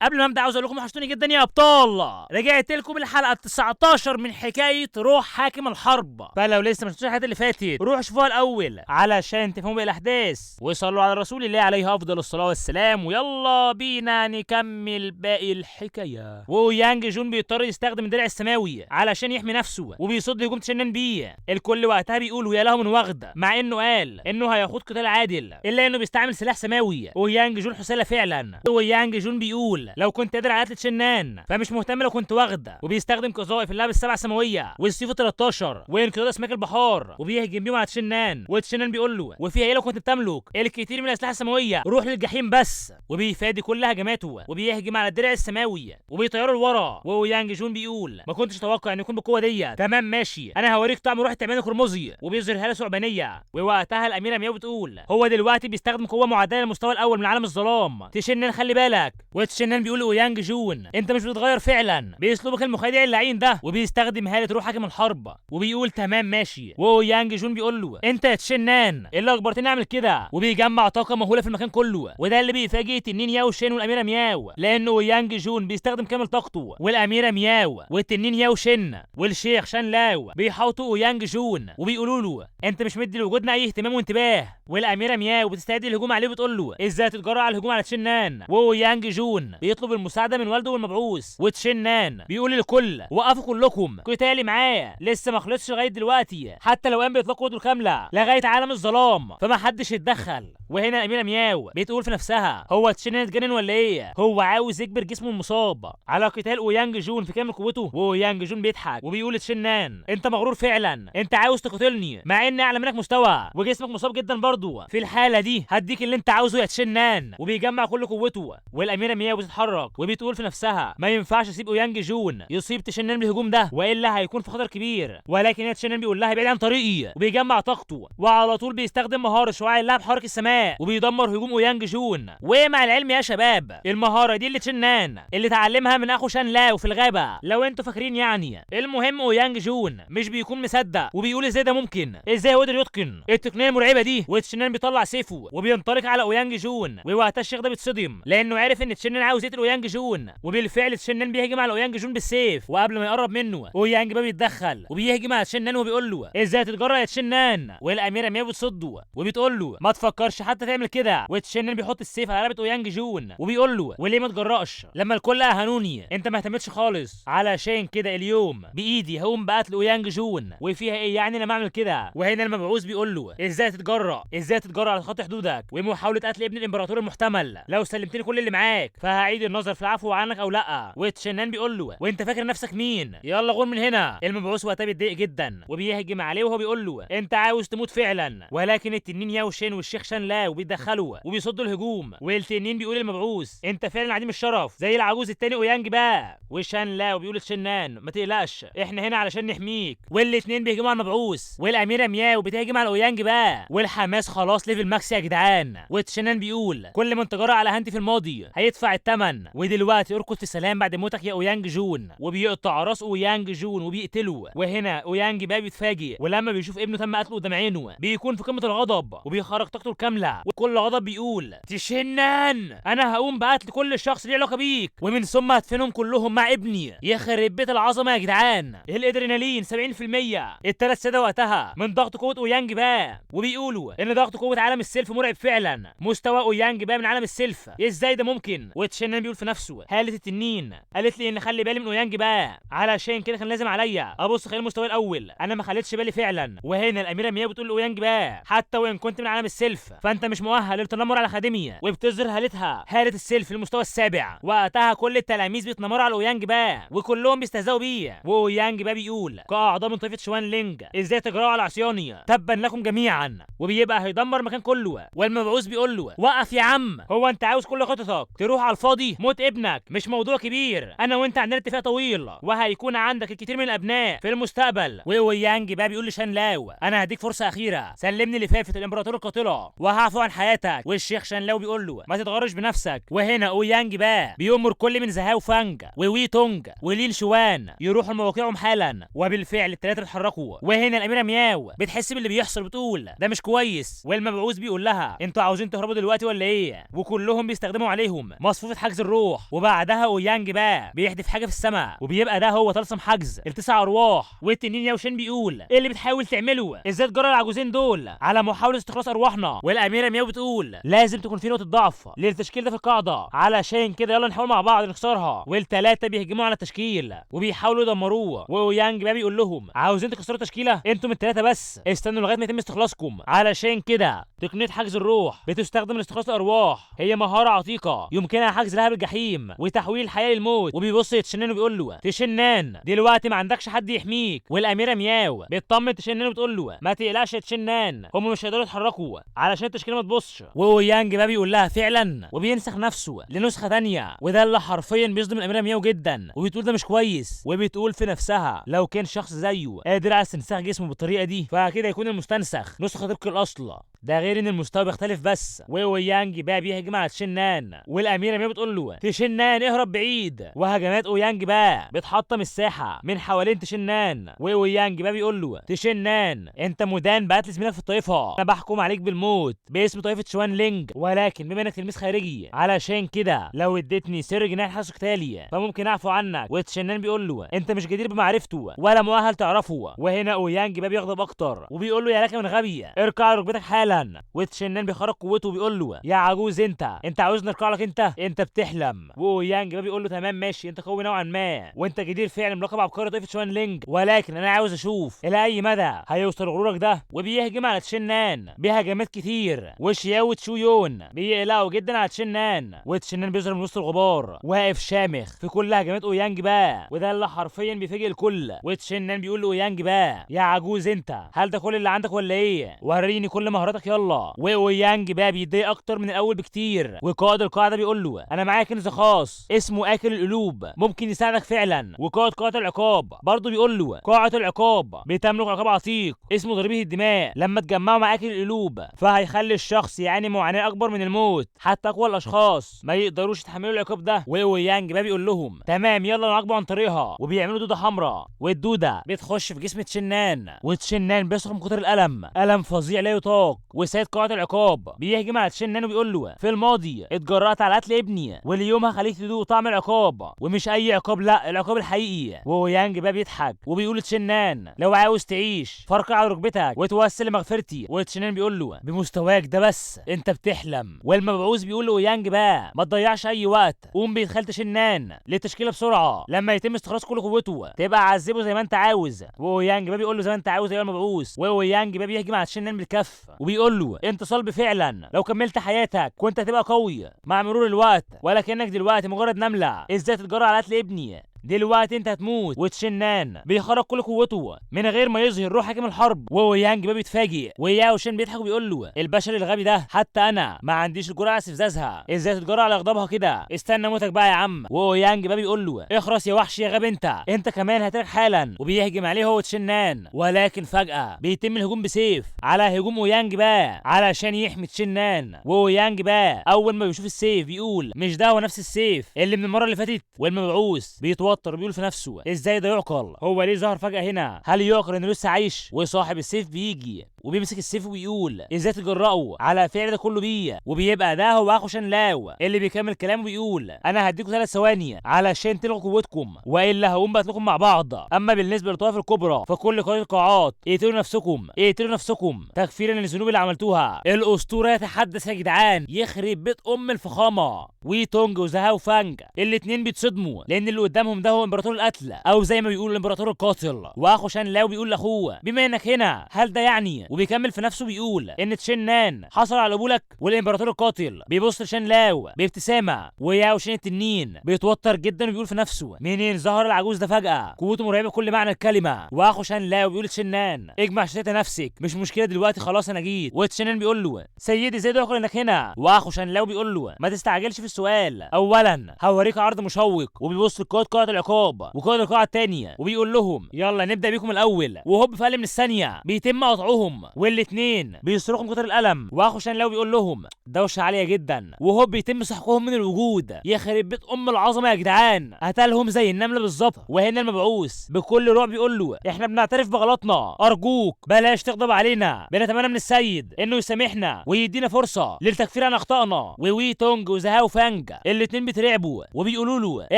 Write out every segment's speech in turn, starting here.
قبل ما ابدا عاوز اقول لكم وحشتوني جدا يا ابطال. رجعت لكم الحلقه 19 من حكايه روح حاكم الحرب، فلو لسه ما شفتوش الحلقات اللي فاتت روحوا شوفوها الاول علشان تفهموا باقي الاحداث، وصلوا على رسول الله عليه افضل الصلاه والسلام. ويلا بينا نكمل باقي الحكايه. ويانج جون بيضطر يستخدم الدرع السماوي علشان يحمي نفسه وبيصد هجوم تشنن بيه. الكل وقتها بيقول يا له من وغده، مع انه قال انه هياخد قتال عادل الا انه بيستعمل سلاح سماوي. ويانج جون حساله فعلا. ويانج جون بيقول لو كنت قادر على قتل تشنان فمش مهتم لو كنت واخده، وبيستخدم قذائف اللعب السبع سماويه والسيف 13 وانقضاض اسماك البحار وبيهجم بيهم على تشنان. وتشنان بيقول له وفيها ايه لو كنت بتملك الكثير من الاسلحه السماويه، روح للجحيم بس. وبيفادي كل هجماته وبيهجم على الدرع السماوي وبيطيره لورا. ويانج جون بيقول ما كنتش اتوقع انه يكون بالقوه دي. تمام ماشي، انا هوريك طعم روح التعبان القرمزي. وبيظهر هاله ثعبانيه. ووقتها الاميره مياو بتقول هو دلوقتي بيستخدم قوه معدله للمستوى الاول من عالم الظلام. تشنان خلي بالك. وتشنان بيقول لويانج جون انت مش بتتغير فعلا باسلوبك المخادع اللعين ده، وبيستخدم هاله روح حاكم الحرب. وبيقول تمام ماشي. ويانج جون بيقول له انت يا تشنان اللي اجبرتني اعمل كده، وبيجمع طاقه مهوله في المكان كله. وده اللي بيفاجئ التنين ياو شين والاميره مياو، لانه ويانج جون بيستخدم كامل طاقته والاميره مياو والتنين ياو شين والشيخ شان لاو بيحاوطوا ويانج جون وبيقولوا له انت مش مدي لوجودنا اي اهتمام وانتباه. والاميره مياو بتستعد للهجوم عليه وبتقول له ازاي تتجرأ على الهجوم على تشنان. ويانج جون بيطلب المساعده من والده والمبعوث. وتشنان بيقول للكل وقفوا كلكم، قتالي معاه لسه ما خلصش لغايه دلوقتي، حتى لو قام بيطلق قوته الكامله لغايه عالم الظلام فما حدش يتدخل. وهنا الاميره مياو بتقول في نفسها هو تشنان اتجنن ولا ايه؟ هو عاوز يجبر جسمه المصاب على قتال ويانج جون في كامل قوته. ويانج جون بيضحك وبيقول لتشنان انت مغرور فعلا، انت عاوز تقتلني مع اني اعلى منك مستوى وجسمك مصاب جدا برضه. في الحاله دي هديك اللي انت عاوزه يا تشنان. وبيجمع كل قوته. والاميره مياو بتتحرك وبتقول في نفسها ما ينفعش اسيب ويانج جون يصيب تشنان بالهجوم ده والا هيكون في خطر كبير. ولكن تشنان بيقول لها ابعد عن طريقي، وبيجمع طاقته وعلى طول بيستخدم مهاره شعاع اللعب حرك السماء وبيدمر هجوم ويانج جون. ومع العلم يا شباب المهاره دي اللي تشنان اللي اتعلمها من اخو شان لاو في الغابه لو انتوا فاكرين يعني. المهم ويانج جون مش بيكون مصدق وبيقول ازاي ده ممكن، ازاي هو قدر يتقن التقنيه المرعبه دي. وتشنان بيطلع سيفه وبينطلق على اويانج جون. ووقتها الشيخ ده بيتصدم لانه عارف ان تشنان عاوز يقتل اويانج جون. وبالفعل تشنان بيهجم على اويانج جون بالسيف، وقبل ما يقرب منه اويانج بقى بيتدخل وبيهجم على تشنان وبيقول له ازاي تتجرأ يا تشنان. والاميره مياو بتصده وبتقول له ما تفكرش حتى تعمل كده. وتشنان بيحط السيف على رقبه اويانج جون وبيقول له وليه ما تجرأش لما الكل اهانوني، انت ما اهتمتش خالص، علشان كده اليوم بايدي هقوم بقتل اويانج جون وفيها ايه يعني لما اعمل كده. وهنا المبعوث بيقول له ازاي تتجرأ، ازاي تتجرأ على خط حدودك ومحاوله قتل ابن الامبراطور المحتمل، لو سلمتني كل اللي معاك فهعيد النظر في العفو عنك او لا. وتشنان بيقول له وانت فاكر نفسك مين، يلا غور من هنا. المبعوث وقتها بيتضايق جدا وبيهجم عليه وهو بيقول له انت عاوز تموت فعلا. ولكن التنين ياو شين والشيخ شان لاو بيتدخلوا وبيصدوا الهجوم. والتنين بيقول للمبعوث انت فعلا عديم الشرف زي العجوز التاني اويانج بقى. وشان لاو بيقول لتشنان ما تقلقش احنا هنا علشان نحميك. والاتنين بيهجموا على المبعوث. والاميره مياو بتهجم على اويانج بقى. والحماس خلاص ليفل ماكس يا جدعان. وتشنان بيقول كل من تجرأ على هانتي في الماضي هيدفع الثمن، ودلوقتي اركض في سلام بعد موتك يا اويانج جون. وبيقطع راس اويانج جون وبيقتله. وهنا اويانج بقى بيتفاجئ، ولما بيشوف ابنه تم قتله قدام عينه بيكون في قمه الغضب وبيخرج طاقته الكامله، وكل غضب بيقول تشنان انا هقوم بقتل كل شخص ليه علاقه بيك ومن ثم هدفنهم كلهم مع ابني. يخرب بيت العظمه يا جدعان. الادرينالين 70%. الثلاث ساده وقتها من ضغط قوه اويانج بقى، وبيقولوا ان ضغط قوه عالم السيلف مرعب فعلا. مستوى اويانج بقى من عالم السيلف ازاي ده ممكن؟ وتشنان بيقول في نفسه هاله التنين قالت لي ان خلي بالي من اويانج بقى، علشان كده كان لازم عليا ابص خلال المستوى الاول، انا ما خليتش بالي فعلا. وهنا الاميره مياو بتقول لاويانج بقى حتى وان كنت من عالم السيلف فانت مش مؤهل للتنمر على خادمي، وبتظهر هالتها هاله السيلف المستوى السابع. وقتها كل التلاميذ بيتنمروا على اويانج بقى وكلهم بيستهزئوا بيه. واويانج بقى بيقول كاعضاء من طائفه شوان لينج ازاي تجرأوا على عصياني، تبا لكم جميعا. وبيبقى هيدمر المكان كله. والمبعوث بيقول له وقف يا عم، هو انت عاوز كل خططك تروح على الفاضي؟ موت ابنك مش موضوع كبير، انا وانت عندنا اتفاق طويل وهيكون عندك الكثير من الابناء في المستقبل. واويانج بقى بيقول لشان لاو انا هديك فرصه اخيره، سلمني لفافه الامبراطور القاتله وهعفو عن حياتك. والشيخ شان لاو بيقول له ما تتغرش بنفسك. وهنا اويانج بقى بيأمر كل من زهاو فانج ووي تونج ولين شوان يروحوا لمواقعهم حالا. وبالفعل الثلاثه اتحركوا. وهنا الاميره مياو بتحس باللي بيحصل بتقول ده مش كويس. والمبعوث بيقول لها انتوا عاوزين تهربوا دلوقتي ولا ايه؟ وكلهم بيستخدموا عليهم مصفوفه حجز الروح. وبعدها اويانج بقى بيحدف حاجه في السماء وبيبقى ده هو طلسم حجز التسع ارواح. والتنين ياوشين بيقول ايه اللي بتحاول تعمله؟ ازاي تجرى العجوزين دول على محاوله استخلاص ارواحنا؟ والاميره مياو بتقول لازم تكون في نقطه ضعف للتشكيل ده في القاعده، علشان كده يلا نحاول مع بعض نكسرها. والثلاثه بيهجموا على التشكيل وبيحاولوا يدمروه. واويانج بقى بيقول لهم عاوزين تكسروا التشكيله؟ انتم الثلاثه بس استنوا لغايه ما يتم استخلاصكم. علشان كده تقنيه حجز الروح بتستخدم لاستخلاص الارواح، هي مهاره عتيقه يمكنها حجز لهب الجحيم وتحويل الحياه للموت. وبيبص يتشنن وبيقول له تشنان دلوقتي ما عندكش حد يحميك. والاميره مياو بتطمن تشنن وبتقول له ما تقلقش يا تشنان، هم مش هيقدروا يتحركوا علشان التشكيله ما تبصش. واويانج بقى بيقول لها فعلا وبينسخ نفسه لنسخه ثانيه، وده اللي حرفيا بيصدم الاميره مياو جدا. وبتقول ده مش كويس، وبتقول في نفسها لو كان شخص زيه قادر على استنساخ جسمه بالطريقه دي فكده يكون المستنسخ نسخه طبق الاصل. ده غير ان المستوى بيختلف بس. واويانج بقى بيهجم على تشنان والاميره مياو بتقول له تشنان اهرب بعيد. وهجمات اويانج بقى بتحطم الساحه من حوالين تشنان. واويانج بقى بيقول له تشنان انت مدان بقى زميلك في الطائفه، انا بحكم عليك بالموت باسم طائفه شوان لينج، ولكن بما انك تلميذ خارجي علشان كده لو اديتني سر جناح الحرس القتالي فممكن اعفو عنك. وتشنان بيقول له انت مش جدير بمعرفته ولا مؤهل تعرفه. وهنا اويانج بقى بيغضب اكتر وبيقول له يا لك من غبي اركع على ركبتك حالا. وتشنان بيخرج قوته وبيقول له يا عجوز انت عاوزني اركع لك؟ انت بتحلم. واويانج بقى بيقول له تمام ماشي انت قوي نوعا ما وانت جدير فعلا بلقب عبقري طائفه شوان لينج، ولكن انا عاوز اشوف الى اي مدى هيوصل غرورك ده. وبيهجم على تشنان بهجمات كتير وشياو وتشويون بيقلقوا جدا على تشنان. وتشنان بيظهر من وسط الغبار واقف شامخ في كل هجمات اويانج بقى، وده اللي حرفيا بيفاجئ الكل. وتشنان بيقول له اويانج بقى يا عجوز انت هل ده كل اللي عندك ولا ايه؟ وريني كل مهاراتك يلا. واويانج بقى بيتضايق اكتر من الاول بكتير. وقائد القاعده بيقول له انا معايا كنز خاص اسمه اكل القلوب ممكن يساعدك فعلا. وقائد قاعه العقاب برضه بيقول له قاعه العقاب بتملك عقاب عتيق اسمه ضريبه الدماء، لما تجمعوا مع اكل القلوب فهيخلي الشخص يعاني معاناه اكبر من الموت، حتى اقوى الاشخاص ما يقدروش يتحملوا العقاب ده. واويانج بقى بيقول لهم تمام يلا نعاقبوا عن طريقها. وبيعملوا دوده حمراء والدوده بتخش في جسم تشنان وتشنان بيصرخ من كتر الم فظيع لا يطاق. وسيد قاعه العقاب بيهجم على تشنان وبيقول له في الماضي اتجرأت على قتل ابني واليوم هخليك تدوق طعم العقاب، ومش اي عقاب لا العقاب الحقيقي. واويانج بقى بيضحك وبيقول لتشنان لو عاوز تعيش فاركع على ركبتك وتوسل لمغفرتي. وتشنان بيقول له بمستواك ده بس انت بتحلم. والمبعوث بيقول لاويانج بقى ما تضيعش اي وقت، قوم بيدخل تشنان للتشكيله بسرعه لما يتم استخلاص كل قوته تبقى عذبه زي ما انت عاوز. واويانج بقى بيقول له زي ما انت عاوز يا المبعوث. واويانج بقى بيهجم على تشنان بالكف وبيقول له انت صلب فعلا، لو كملت حياتك كنت هتبقى قوي مع مرور الوقت، ولكنك دلوقتي مجرد نمله. ازاي تتجرأ على قتل ابني؟ دلوقتي انت هتموت. وتشنان بيخرج كل قوته من غير ما يظهر روح حاكم الحرب. ويانج بقى بيتفاجئ وياو شين بيضحك وبيقول له البشر الغبي ده حتى انا ما عنديش الجرأه على استفزازها، ازاي تتجرأ على غضبها كده؟ استنى موتك بقى يا عم. ويانج بقى بيقول له اخرس يا وحش يا غبي انت كمان هترك حالا. وبيهجم عليه هو تشنان، ولكن فجأة بيتم الهجوم بسيف على هجوم ويانج بقى علشان يحمي تشنان. ويانج بقى اول ما بيشوف السيف بيقول مش ده هو نفس السيف اللي من المره اللي فاتت. والمبعوث بيتوتر بيقول في نفسه ازاي ده يعقل؟ هو ليه ظهر فجأة هنا؟ هل يعقل انه لسه عايش؟ وصاحب السيف بيجي وبيمسك السيف وبيقول ازاي تجرأوا على فعل ده كله بيه؟ وبيبقى ده هو اخو شان لاو اللي بيكمل كلامه وبيقول انا هديكم 3 ثواني علشان تلغوا قوتكم والا هقوم بقتلكم مع بعض. اما بالنسبه للطوائف الكبرى فكل قائد القاعات اقتلوا نفسكم تكفيرا للذنوب اللي عملتوها. الاسطوره يتحدث يا جدعان، يخرب بيت الفخامه. وتونج وزهاو فانج الاثنين بيتصدموا لان اللي قدامهم ده هو امبراطور القتل او زي ما بيقولوا الامبراطور القاتل. واخو شان لاو بيقول لاخوه بما انك هنا هل ده يعني؟ وبيكمل في نفسه بيقول ان تشنان حصل على قبولك. والامبراطور القاتل بيبص لشان لاو بابتسامه. وياو شين التنين بيتوتر جدا وبيقول في نفسه منين ظهر العجوز ده فجأة؟ قوته مرعبه بكل معنى الكلمه. واخو شان لاو بيقول لتشنان اجمع شتات نفسك مش مشكله دلوقتي خلاص انا جيت. وتشنان بيقول له سيدي ازاي يعقل انك هنا؟ واخو شان لاو بيقول له ما تستعجلش في السؤال، اولا هوريك عرض مشوق. وبيبص لقائد قاعه العقاب وقائد القاعه الثانيه وبيقول لهم يلا نبدا بيكم الاول. وهوب في اقل من الثانيه بيتم قطعهم والاتنين بيصرخوا من كتر الالم. واخو شانلاو بيقول لهم دوشه عاليه جدا، وهو بيتم سحقهم من الوجود. يخرب بيت العظمه يا جدعان، قتلهم زي النمله بالظبط. وهنا المبعوث بكل رعب بيقول له احنا بنعترف بغلطنا، ارجوك بلاش تغضب علينا، بنتمنى من السيد انه يسامحنا ويدينا فرصه للتكفير عن اخطائنا. ووي تونج وزهاو فانج الاتنين بيترعبوا وبيقولوا له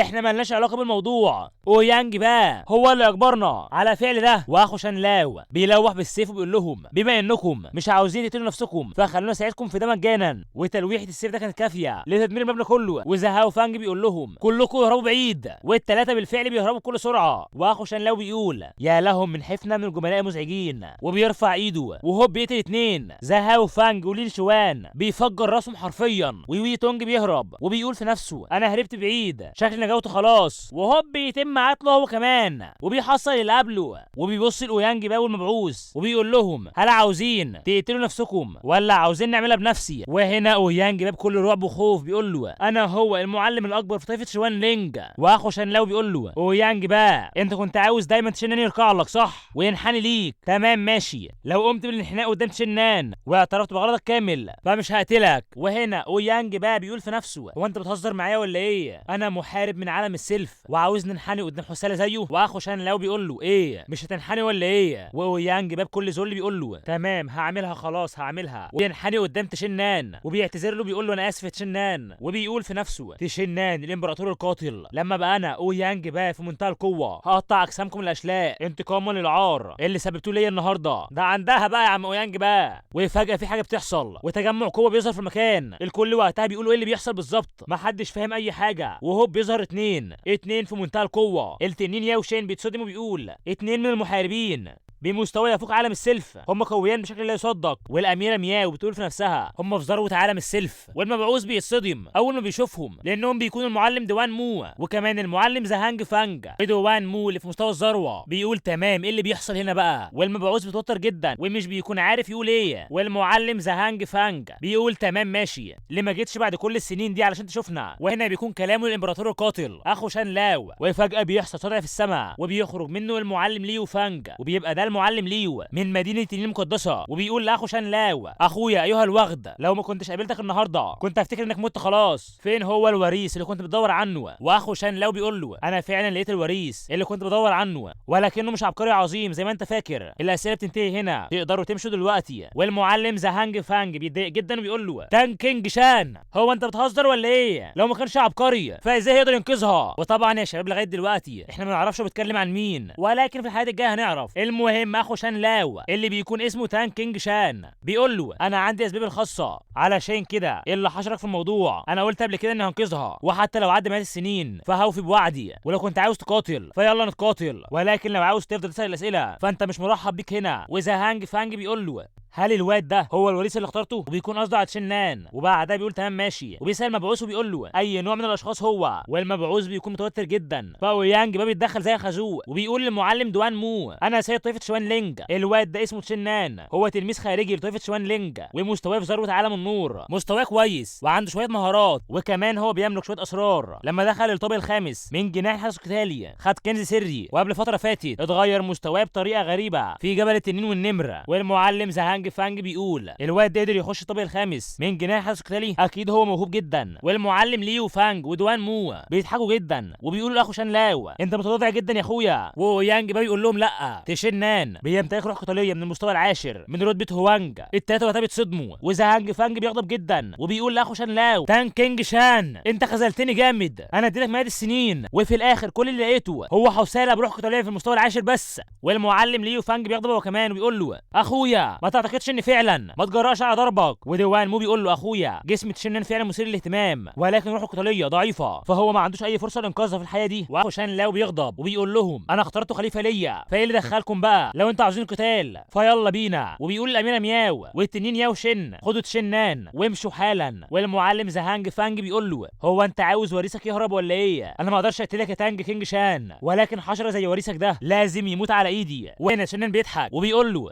احنا مالناش علاقه بالموضوع، اويانج بقى هو اللي اجبرنا على فعل ده. واخو شانلاو بيلوح بالسيف وبيقول لهم بما انكم مش عاوزين تقتلوا نفسكم فخلونا نساعدكم في ده مجانا. وتلويحه السيف ده كانت كافيه لتدمير المبنى كله. وزهاو فانج بيقول لهم كلكم اهربوا بعيد، والثلاثه بالفعل بيهربوا بكل سرعه. واخو شانلاو بيقول يا لهم من حفنه من الجملاء مزعجين، وبيرفع ايده وهو بيقتل اتنين. زهاو فانج ولين شوان بيفجر راسهم حرفيا. ووي تونج بيهرب وبيقول في نفسه انا هربت بعيد، شكلي نجوت خلاص. وهوب بيتم قتله هو كمان، وبيحصل اللي قبله. وبيبص لاويانج بقى والمبعوث وبيقول لهم هل عاوزين تقتلوا نفسكم ولا عاوزين نعملها بنفسي؟ وهنا اويانج بقى بكل رعب وخوف بيقول له انا هو المعلم الاكبر في طائفه شوان لينج. واخو شانلاو بيقول له اويانج بقى انت كنت عاوز دايما تشنان يركع لك صح وينحني ليك، تمام ماشي، لو قمت بالانحناء قدام تشنان واعترفت بغلطك كامل فمش هقتلك. وهنا اويانج بقى بيقول في نفسه هو انت بتهزر معايا ولا ايه؟ انا محارب من عالم السلف وعاوز ننحني قدام حسالة زيه؟ واخو شانلاو بيقول له ايه مش هتنحني ولا ايه؟ واويانج بقى بكل ذل بيقول له تمام هعملها خلاص هعملها، وينحني قدام تشنان وبيعتذر له بيقول له انا اسف يا تشنان. وبيقول في نفسه تشنان الامبراطور القاتل لما بقى انا اويانج بقى في منتهى القوه هقطع اجسامكم الاشلاء انتقاما للعار اللي سببتوه ليا النهارده. ده عندها بقى يا عم اويانج بقى. وفجاه في حاجه بتحصل وتجمع قوه بيظهر في المكان. الكل وقتها بيقولوا ايه اللي بيحصل بالظبط، محدش فاهم اي حاجه. وهوب بيظهر اتنين في منتهى القوه. التنين ياو شين بيتصدم وبيقول اتنين من المحاربين بمستوى يفوق عالم السلف، هم قويان بشكل لا يصدق. والاميره مياو بتقول في نفسها هم في ذروه عالم السلف. والمبعوث بيتصدم اول ما بيشوفهم لانهم بيكونوا المعلم دوان مو وكمان المعلم زهانج فانج. دوان مو اللي في مستوى الذروه بيقول تمام ايه اللي بيحصل هنا بقى؟ والمبعوث بيتوتر جدا ومش بيكون عارف يقول ايه. والمعلم زهانج فانج بيقول تمام ماشي، ليه ما جيتش بعد كل السنين دي علشان تشوفنا؟ وهنا بيكون كلامه الامبراطور القاتل اخو شانلاو. وفجاه بيحصل صدع في السماء وبيخرج منه المعلم ليو فانج، وبيبقى ده المعلم ليو من مدينه النيل المقدسه. وبيقول لاخو شانلاو اخويا ايها الوغد لو ما كنتش قابلتك النهارده كنت هفتكر انك مت خلاص، فين هو الوريث اللي كنت بتدور عنه؟ واخو شانلاو بيقول له انا فعلا لقيت الوريث اللي كنت بدور عنه ولكنه مش عبقري عظيم زي ما انت فاكر. الاسئله بتنتهي هنا، تقدروا تمشوا دلوقتي. والمعلم زهانج فانج بيتضايق جدا وبيقول له تان كينج شان هو انت بتهزر ولا ايه؟ لو ما كانش عبقري فازاي يقدر ينقذها؟ وطبعا يا شباب لغايه دلوقتي احنا ما نعرفش هو بيتكلم عن مين، ولكن في الحلقات الجايه هنعرف. المهم اخو شانلاو اللي بيكون اسمه تان كينج شان بيقول له انا عندي اسباب الخاصه علشان كده ايه اللي حشرك في الموضوع؟ انا قلت قبل كده اني هنقذها وحتى لو عدى مئات السنين فهوفي بوعدي، ولو كنت عاوز تقاتل فيلا نتقاتل، ولكن لو عاوز تفضل تسال الاسئله فانت مش مرحب بيك هنا. وزهانج فانج بيقول له هل الواد ده هو الوريث اللي اخترته؟ وبيكون قصده على تشنان. وبعدها بيقول تمام ماشي، وبيسال المبعوث وبيقول له اي نوع من الاشخاص هو؟ والمبعوث بيكون متوتر جدا. فاويانج بقى بيتدخل زي خازوق وبيقول للمعلم دوان مو انا سيد طائفه شوان لينج، الواد ده اسمه تشنان هو تلميذ خارجي لطائفه شوان لينج ومستواه في ذروه عالم النور، مستواه كويس وعنده شويه مهارات وكمان هو بيملك شويه اسرار. لما دخل الطابق الخامس من جناح الحدث القتالي خد كنز سري، وقبل فتره فاتت اتغير مستواه بطريقه غريبه في جبل التنين والنمر. والمعلم زهانج فانج بيقول الواد ده قدر يخش الطابق الخامس من جناح الحدث القتالي، اكيد هو موهوب جدا. والمعلم ليو فانج ودوان مو بيضحكوا جدا وبيقولوا لاخو شانلاو انت متواضع جدا يا اخويا. ويانج بقى بيقول لهم لا، تشنان بيمتلك روح قتاليه من المستوى العاشر من رتبه هوانج. التلاته وقتها بيتصدموا وزهانج فانج بيغضب جدا وبيقول لاخو شانلاو تان كينج شان انت خذلتني جامد، انا اديتك مئات السنين وفي الاخر كل اللي لقيته هو حوساله بروح قتاليه في المستوى العاشر بس. والمعلم ليو فانج بيغضب هو كمان وبيقول له اخويا ما تعتقدش اني فعلا ما تجرأش على ضربك. ودوان مو بيقول له اخويا جسم تشنان فعلا مثير للاهتمام ولكن روحه القتاليه ضعيفه فهو ما عندوش اي فرصه لانقاذها في الحياه دي. واخو شانلاو بيغضب وبيقول لهم انا اخترته خليفه ليا فايه اللي دخلكم بقى؟ لو انتوا عاوزين قتال فيلا بينا. وبيقول الاميره مياو والتنين ياو شن خدوا تشنان وامشوا حالا. والمعلم زهانج فانج بيقول له هو انت عاوز وريثك يهرب ولا ايه؟ انا ما اقدرش اقتلك يا تانج كينج شان ولكن حشره زي وريثك ده لازم يموت على ايدي. وهنا تشنان بيضحك وبيقول له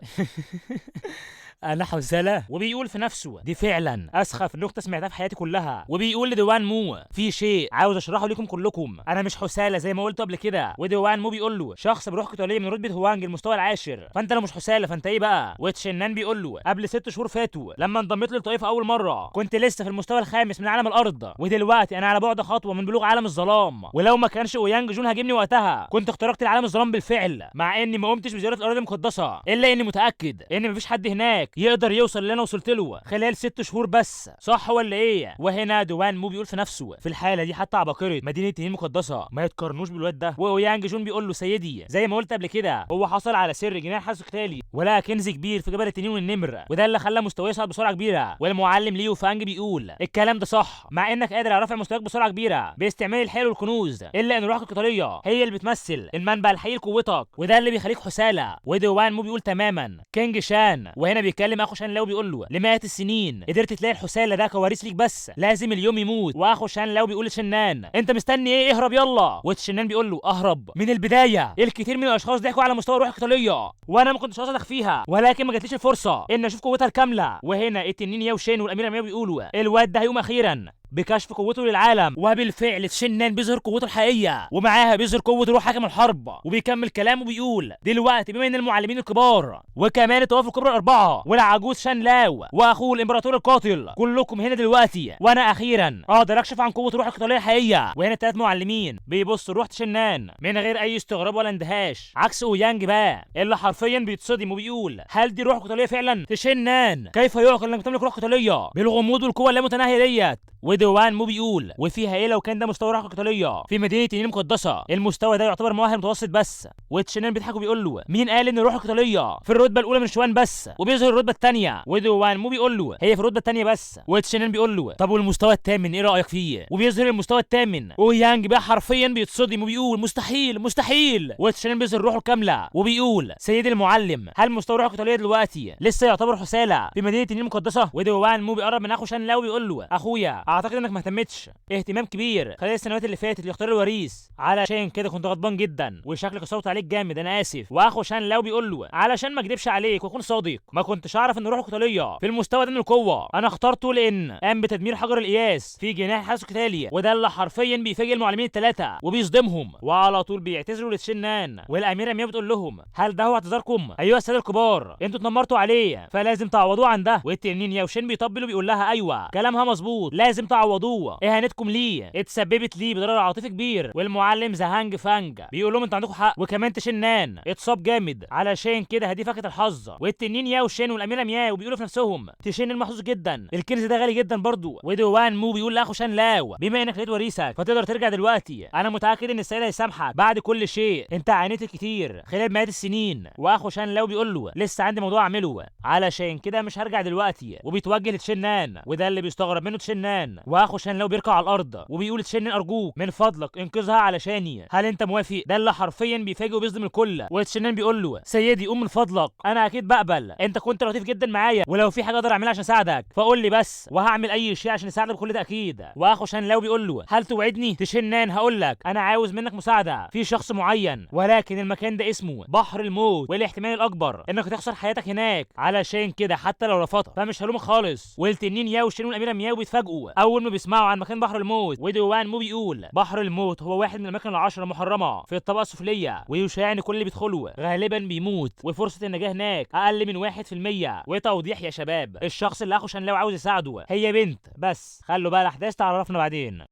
انا حوزله. وبيقول في نفسه دي فعلا اسخف نكته سمعتها في حياتي كلها. وبيقول لدوان مو في شيء عاوز اشرحه لكم كلكم، انا مش حساله زي ما قلت قبل كده. ودوان مو بيقول له شخص بروح قتاليه من رتبه هوانج المستوى العاشر، فانت لو مش حساله فانت ايه بقى؟ وتشنان بيقول له قبل 6 شهور فاتوا لما انضميت للطائفه اول مره كنت لسه في المستوى الخامس من عالم الارض، ودلوقتي انا على بعد خطوه من بلوغ عالم الظلام، ولو ما كانش اويانج جون هاجمني وقتها كنت اخترقت العالم الظلام بالفعل، مع اني ما قمتش بزياره الارض المقدسه، الا اني متاكد ان مفيش حد هناك يقدر يوصل اللي انا وصلت له خلال 6 شهور بس، صح ولا ايه؟ وهنا دوان مو بيقول في نفسه في الحاله دي حتى عباقره مدينه تنين المقدسه ما يتقارنوش بالواد ده. واويانج جون بيقول له سيدي زي ما قلت قبل كده هو حصل على سر جناح حاسو قتالي ولقى كنز كبير في جبل التنين والنمر، وده اللي خلى مستواه يصعد بسرعه كبيره. والمعلم ليو فانج بيقول الكلام ده صح، مع انك قادر على رفع مستواك بسرعه كبيره باستعمال الحيل والكنوز، الا ان روحك القتاليه هي اللي بتمثل المنبع الحقيقي لقوتك، وده اللي بيخليك حساله. ودوان مو بيقول تماما كينج شان، وهنا بيتكلم اخو شان لاو بيقول له لمئات السنين قدرت تلاقي الحساله ده كوارث ليك، بس لازم اليوم يموت. واخو شان لاو بيقول لشنان انت مستني ايه؟ اهرب يلا. وشنان بيقول له اهرب من البدايه، الكثير من الاشخاص ضحكوا على مستوى روحك القتاليه وانا ما كنتش قاصد اخفيها، ولكن ما جاتليش الفرصه ان اشوف قوتها الكامله. وهنا التنين ياو شين والاميره مياو بيقولوا الواد ده هيقوم اخيرا بكشف قوته للعالم. وبالفعل شنان بيظهر قوته الحقيقيه ومعاها بيظهر قوه روح حاكم الحرب. وبيكمل كلامه بيقول دلوقتي بما ان المعلمين الكبار وكمان الطوائف الكبرى الاربعه والعجوز شان لاو واخوه الامبراطور القاتل كلكم هنا دلوقتي، وانا اخيرا اقدر اكشف عن قوه روح القتاليه الحقيقيه. وهنا الثلاث معلمين بيبصوا لروح شنان من غير اي استغراب ولا اندهاش، عكس اويانج بقى اللي حرفيا بيتصدم وبيقول هل دي روح قتاليه فعلا؟ شنان كيف يعقل انك تملك روح قتاليه بالغموض والقوه اللامتناهيه ديت؟ ودوان مو بيقول وفيها ايه لو كان ده مستوى روح قتاليه في مدينه تنين المقدسه؟ المستوى ده يعتبر مؤهل متوسط بس. وتشنان بيضحك وبيقول له مين قال ان الروح القتاليه في الرتبه الاولى من شوان بس وبيظهر الرتبه الثانيه؟ ودوان مو بيقول له هي في الرتبه الثانيه بس. وتشنان بيقول له طب والمستوى الثامن ايه رايك فيه؟ وبيظهر المستوى الثامن. ويانج بقى حرفيا بيتصدم وبيقول مستحيل مستحيل. وتشنان بيظهر روحه الكامله وبيقول سيدي المعلم هل مستوى روح القتاليه دلوقتي لسه يعتبر حساله في مدينه تنين المقدسه؟ ودوان مو بيقرب من اخو شان لاو بيقول له اخويا اعتقد انك ما اهتمتش اهتمام كبير خلال السنوات اللي فاتت لاختيار الوريث، علشان كده كنت غضبان جدا وشكلك صوت عليك جامد، انا اسف. واخو شان لاو بيقول له علشان ما اكدبش عليك واكون صادق ما كنتش اعرف ان روح القتاليه في المستوى ده من القوه، انا اخترته لان قام بتدمير حجر القياس في جناح حاسو قتالي، وده اللي حرفيا بيفاجئ المعلمين الثلاثه وبيصدمهم، وعلى طول بيعتذروا لتشنان. والاميره مياو بتقول لهم هل ده هو اعتذاركم ايها الساده الكبار؟ انتوا اتنمرتوا عليه فلازم تعوضوه عن ده. والتنين ياوشين بيطبل وبيقول لها ايوه كلامها مظبوط لازم تعوضوه، اهانتكم ليه اتسببت ليه بضرر عاطفي كبير. والمعلم زهانج فانج بيقول لهم انتوا عندكم حق، وكمان تشنان اتصاب جامد علشان كده هدي فاكهه الحظ. والتنين ياو شين والاميره مياو بيقولوا في نفسهم تشين المحظوظ جدا، الكنز ده غالي جدا برضه. ودوان مو بيقول لاخو شان لاو بما انك لقيت وريثك فتقدر ترجع دلوقتي، انا متاكد ان السيد هيسامحك بعد كل شيء انت عانيت كتير خلال مئات السنين. واخو شان لاو بيقول له لسه عندي موضوع اعمله علشان كده مش هرجع دلوقتي، وبيتوجه لتشنان وده اللي بيستغرب منه تشنان. واخو شان لاو بيركع على الارض وبيقول تشنان ارجوك من فضلك انقذها علشاني، هل انت موافق؟ ده اللي حرفيا بيفاجئ وبيصدم الكل. وتشنان بيقول له سيدي قوم من فضلك انا اكيد بقبل، انت كنت لطيف جدا معايا ولو في حاجه اقدر اعملها عشان اساعدك فقول لي بس وهعمل اي شيء عشان اساعدك بكل تاكيد. واخو شان لاو بيقول له هل توعدني؟ تشنان هقول لك انا عاوز منك مساعده في شخص معين، ولكن المكان ده اسمه بحر الموت والاحتمال الاكبر انك تخسر حياتك هناك، علشان كده حتى لو رفضت فمش هلومك خالص. والتنين ياو شين والاميره مياو بيتفاجئوا اول ما بيسمعوا عن مكان بحر الموت. ودوان مو بيقول بحر الموت هو واحد من الاماكن العشره المحرمه في الطبقه السفليه، ويشاع ان كل اللي بيدخله غالبا بيموت وفرصه النجاه هناك اقل من 1%. وتوضيح يا شباب الشخص اللي اخو شان لاو عاوز يساعده هي بنت بس، خلوا بقى الاحداث تعرفنا بعدين.